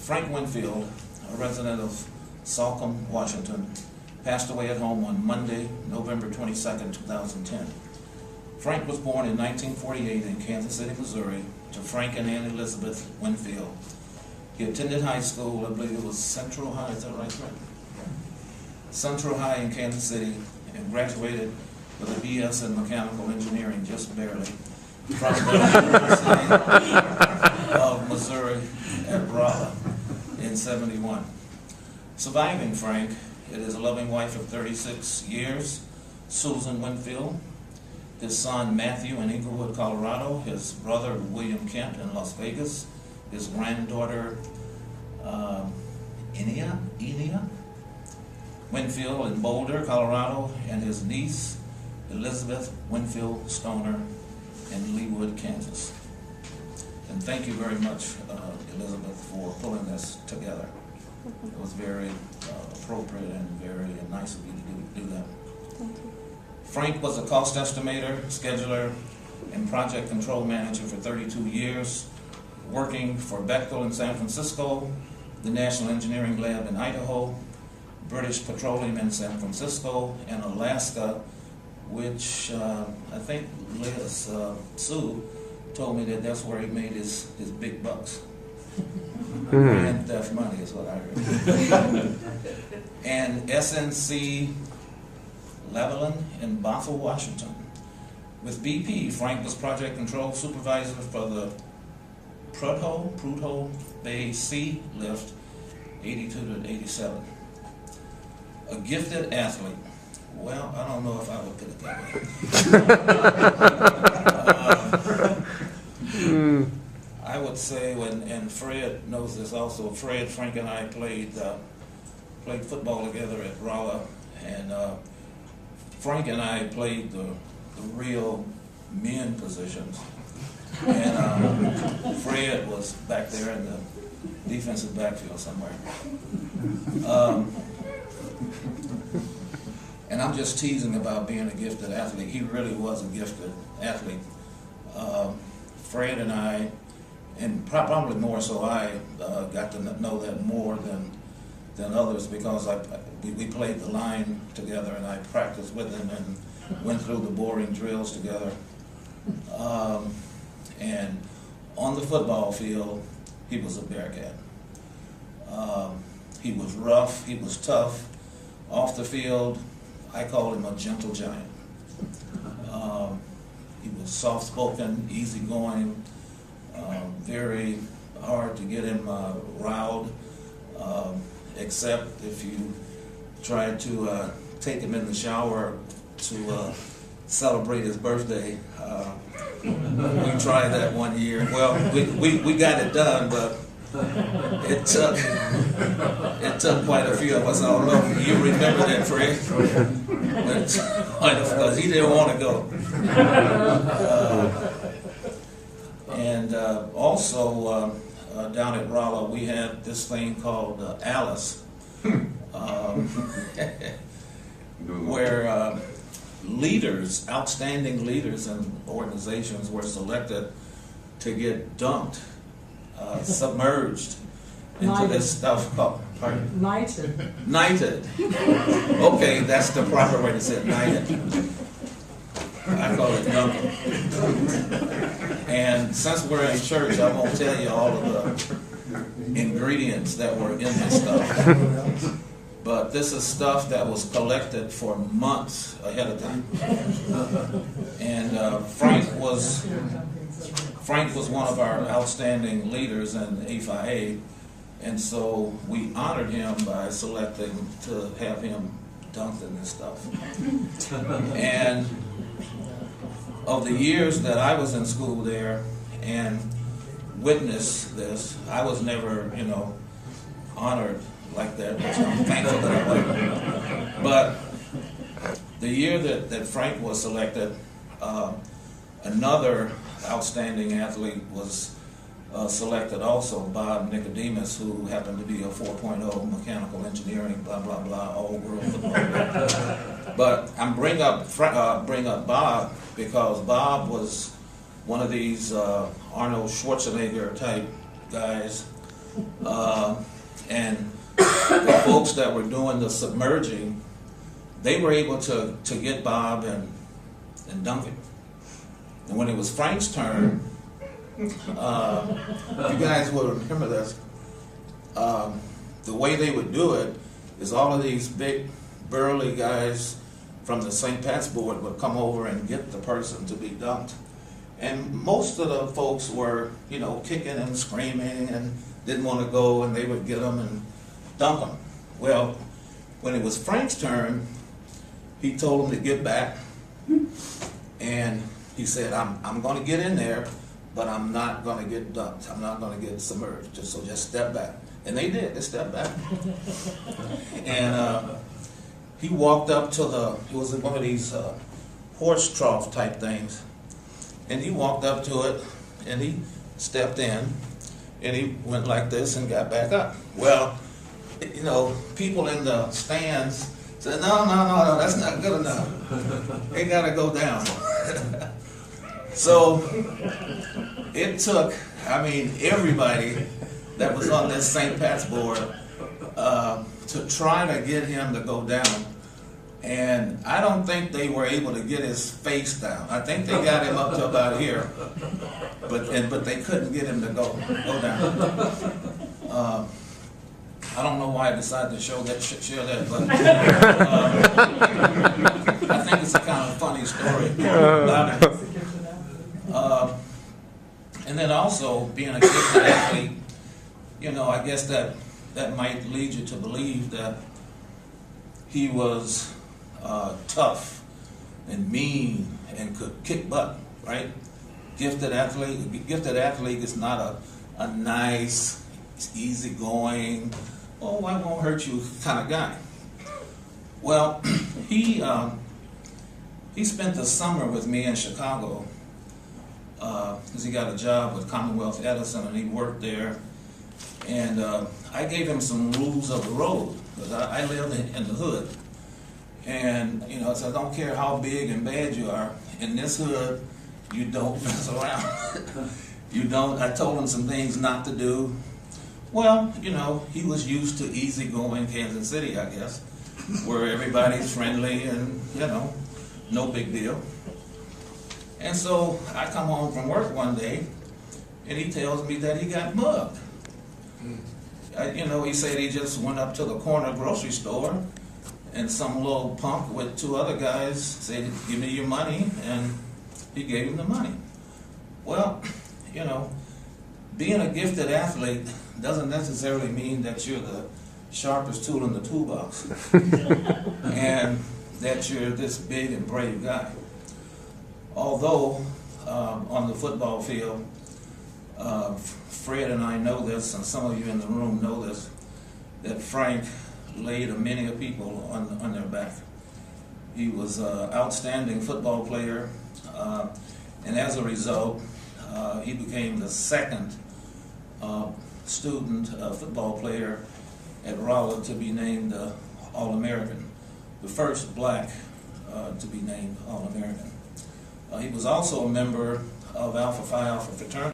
Frank Winfield, a resident of Salcombe, Washington, passed away at home on Monday, November 22nd, 2010. Frank was born in 1948 in Kansas City, Missouri, to Frank and Ann Elizabeth Winfield. He attended high school, I believe it was Central High, is that right, Frank? Central High in Kansas City, and graduated with a BS in mechanical engineering, just barely, from the University of Missouri at Rolla in '71. Surviving Frank is his loving wife of 36 years, Susan Winfield, his son Matthew in Inglewood, Colorado, his brother William Kent in Las Vegas, his granddaughter Enia Winfield in Boulder, Colorado, and his niece Elizabeth Winfield Stoner in Leawood, Kansas. And thank you very much, Elizabeth, for pulling this together. It was very appropriate and very nice of you to do that. Thank you. Frank was a cost estimator, scheduler, and project control manager for 32 years, working for Bechtel in San Francisco, the National Engineering Lab in Idaho, British Petroleum in San Francisco, and Alaska, which I think Liz Sue told me that that's where he made his big bucks. And theft money is what I heard. And SNC Lavalin in Bothell, Washington. With BP, Frank was project control supervisor for the Prudhoe Bay Sea Lift 82 to 87. A gifted athlete. Well, I don't know if I would put it that way. I would say, and Fred knows this also, Frank and I played football together at Rolla, and Frank and I played the real men positions. And Fred was back there in the defensive backfield somewhere. And I'm just teasing about being a gifted athlete. He really was a gifted athlete. Fred and I, and probably more so I, got to know that more than others because we played the line together and I practiced with him and went through the boring drills together. And on the football field, he was a bearcat. He was rough, he was tough. Off the field, I call him a gentle giant. He was soft-spoken, easygoing, very hard to get him riled, except if you tried to take him in the shower to celebrate his birthday. We tried that one year. Well, we got it done, but it took quite a few of us. I don't know if you remember that, Fred, because he didn't want to go. And also down at Rolla, we had this thing called Alice, where leaders, outstanding leaders in organizations were selected to get dumped, submerged into this stuff called, pardon? Knighted. Okay, that's the proper way to say it, knighted. I call it dunking. And since we're in church, I won't tell you all of the ingredients that were in this stuff. But this is stuff that was collected for months ahead of time. And Frank was one of our outstanding leaders in A5A, and so we honored him by selecting to have him dunked in this stuff. And of the years that I was in school there and witnessed this, I was never, honored like that, which I'm thankful that I was. But the year that Frank was selected, another outstanding athlete was selected also, Bob Nicodemus, who happened to be a 4.0 mechanical engineering, blah, blah, blah, all-world football. But I bring up Bob because Bob was one of these Arnold Schwarzenegger type guys And the folks that were doing the submerging, they were able to get Bob and dunk it. And when it was Frank's turn, you guys will remember this, the way they would do it is all of these big burly guys from the St. Pat's board would come over and get the person to be dunked. And most of the folks were, you know, kicking and screaming and didn't want to go, and they would get them and dunk them. Well, when it was Frank's turn, he told them to get back, and he said, I'm going to get in there, but I'm not going to get dunked. I'm not going to get submerged. So just step back. And they did. They stepped back. And he walked up to it was one of these horse trough type things. And he walked up to it, and he stepped in, and he went like this and got back up. Well, you know, people in the stands said, no, that's not good enough. They got to go down. So it took, I mean, everybody that was on this St. Pat's board to try to get him to go down. And I don't think they were able to get his face down. I think they got him up to about here, but they couldn't get him to go down. I don't know why I decided to share that, but I think it's a kind of funny story about it. And then also being a gifted athlete, you know, I guess that might lead you to believe that he was tough and mean and could kick butt, right? Gifted athlete is not a nice, easygoing, oh, I won't hurt you kind of guy. Well, he spent the summer with me in Chicago because he got a job with Commonwealth Edison, and he worked there. And I gave him some rules of the road because I lived in the hood. And, you know, so I don't care how big and bad you are, in this hood, you don't mess around. You don't. I told him some things not to do. Well, you know, he was used to easygoing Kansas City, I guess, where everybody's friendly and, you know, no big deal. And so I come home from work one day, and he tells me that he got mugged. You know, he said he just went up to the corner grocery store, and some little punk with two other guys said, give me your money, and he gave him the money. Well, you know, being a gifted athlete doesn't necessarily mean that you're the sharpest tool in the toolbox and that you're this big and brave guy. Although, on the football field, Fred and I know this, and some of you in the room know this, that Frank laid many people on their back. He was an outstanding football player, and as a result, he became the second student football player at Rolla to be named All-American, the first black to be named All-American. He was also a member of Alpha Phi Alpha fraternity.